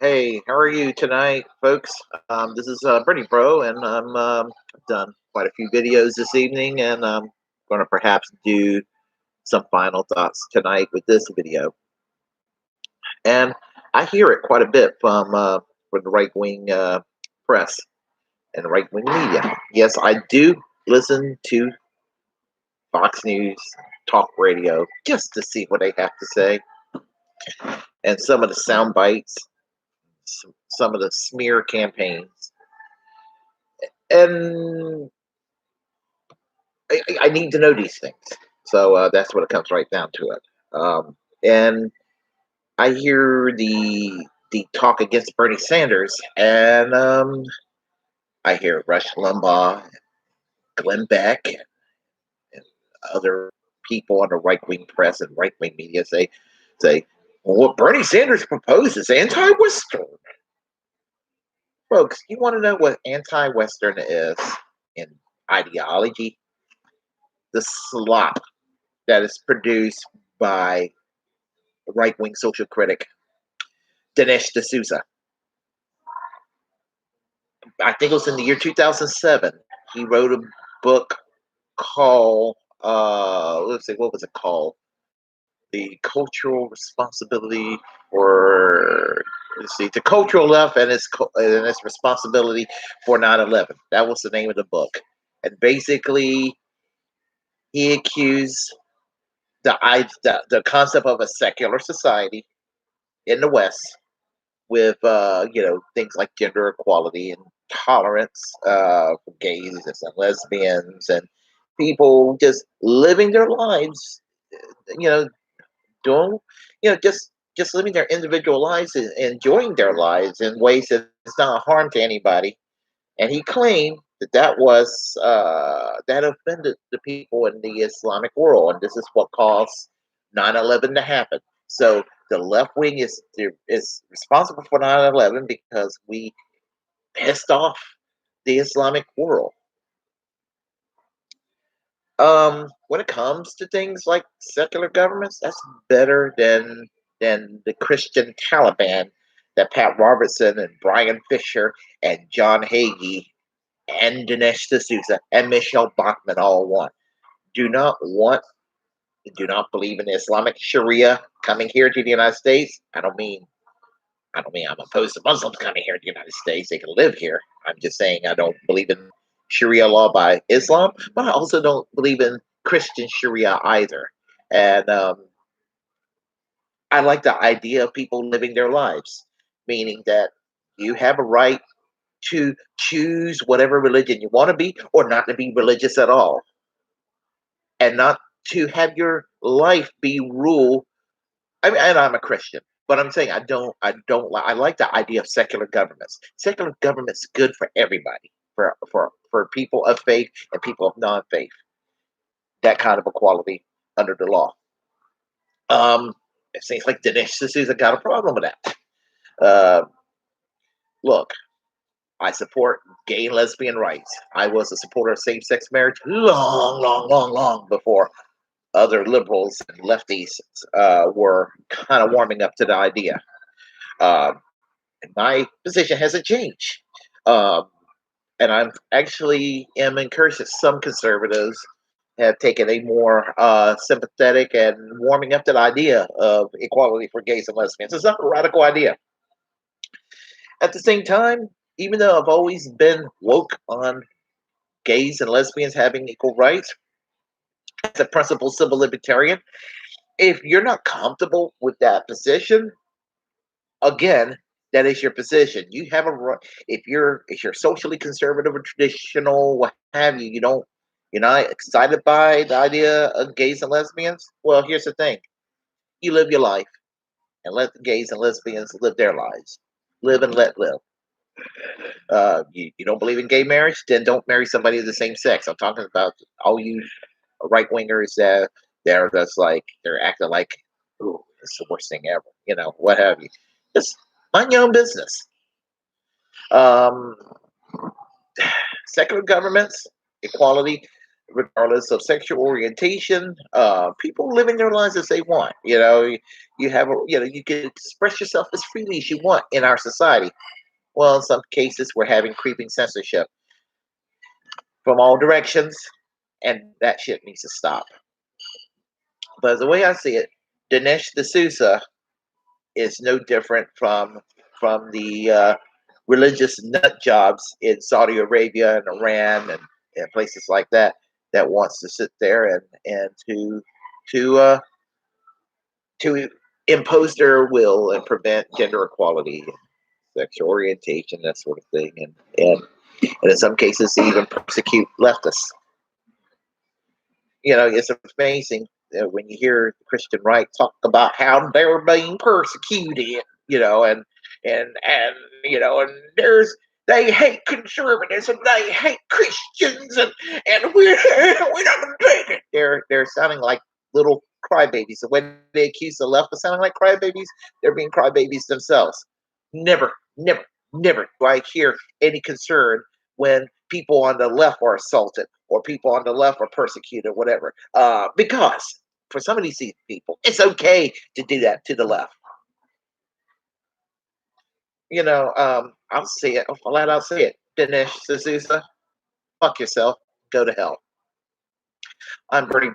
Hey, how are you tonight, folks? This is Bernie Bro, and I've done quite a few videos this evening, and I'm going to perhaps do some final thoughts tonight with this video. And I hear it quite a bit from the right wing press and the right wing media. Yes, I do listen to Fox News, talk radio, just to see what they have to say, and some of the sound bites, some of the smear campaigns. And I need to know these things. So that's what it comes right down to it. And I hear the talk against Bernie Sanders, and I hear Rush Limbaugh, Glenn Beck, and other people on the right wing press and right wing media say, well, what Bernie Sanders proposes is anti-Western. Folks, you want to know what anti-Western is in ideology? The slop that is produced by right wing social critic Dinesh D'Souza. I think it was in the year 2007. He wrote a book called, let's see, what was it called? The Cultural Responsibility, or let's see, the Cultural Left and its Responsibility for 9/11. That was the name of the book. And basically, he accused the concept of a secular society in the West with things like gender equality and tolerance for gays and lesbians and people just living their lives, you know, doing just living their individual lives and enjoying their lives in ways that it's not a harm to anybody. And he claimed that offended the people in the Islamic world, and this is what caused 9/11 to happen. So the left wing is responsible for 9/11 because we pissed off the Islamic world. When it comes to things like secular governments, that's better than the Christian Taliban that Pat Robertson and Brian Fisher and John Hagee and Dinesh D'Souza and Michelle Bachmann all want. Do not want, do not believe in Islamic Sharia coming here to the United States. I don't mean I'm opposed to Muslims coming here to the United States. They can live here. I'm just saying I don't believe in Sharia law by Islam, but I also don't believe in Christian Sharia either. And I like the idea of people living their lives, meaning that you have a right to choose whatever religion you want to be or not to be religious at all, and not to have your life be ruled. I mean, and I'm a Christian, but I'm saying I like the idea of secular governments. Secular government's good for everybody, for people of faith and people of non-faith. That kind of equality under the law. It seems like Dinesh D'Souza got a problem with that. Uh, Look, I support gay and lesbian rights. I was a supporter of same-sex marriage long, long, long, long before other liberals and lefties were kind of warming up to the idea. And my position hasn't changed. Um, and I'm actually am encouraged that some conservatives have taken a more sympathetic and warming up to the idea of equality for gays and lesbians. It's not a radical idea. At the same time, even though I've always been woke on gays and lesbians having equal rights, as a principled civil libertarian, if you're not comfortable with that position, again, that is your position. You have a right. If you're socially conservative or traditional, what have you, you're not excited by the idea of gays and lesbians. Well, here's the thing: you live your life and let the gays and lesbians live their lives. Live and let live. You don't believe in gay marriage, then don't marry somebody of the same sex. I'm talking about all you right wingers that they're just like they're acting like, ooh, it's the worst thing ever. What have you? Just mind your own business. Um, Secular governments, equality. regardless of sexual orientation. People living their lives as they want. You have you can express yourself as freely as you want in our society. Well, in some cases, we're having creeping censorship from all directions, and that shit needs to stop. But the way I see it, Dinesh D'Souza is no different from the religious nut jobs in Saudi Arabia and Iran and places like that wants to sit there and to uh, to impose their will and prevent gender equality, sexual orientation, that sort of thing, and in some cases even persecute leftists. It's amazing when you hear the Christian right talk about how they're being persecuted, and and there's they hate conservatives and they hate Christians and we're not gonna take it. They're sounding like little crybabies. And when they accuse the left of sounding like crybabies, they're being crybabies themselves. Never, never, never do I hear any concern when people on the left are assaulted or people on the left are persecuted, whatever. Because for some of these people, it's okay to do that to the left. I'll say it. I'll flat out say it. Dinesh D'Souza, fuck yourself. Go to hell. I'm Bernie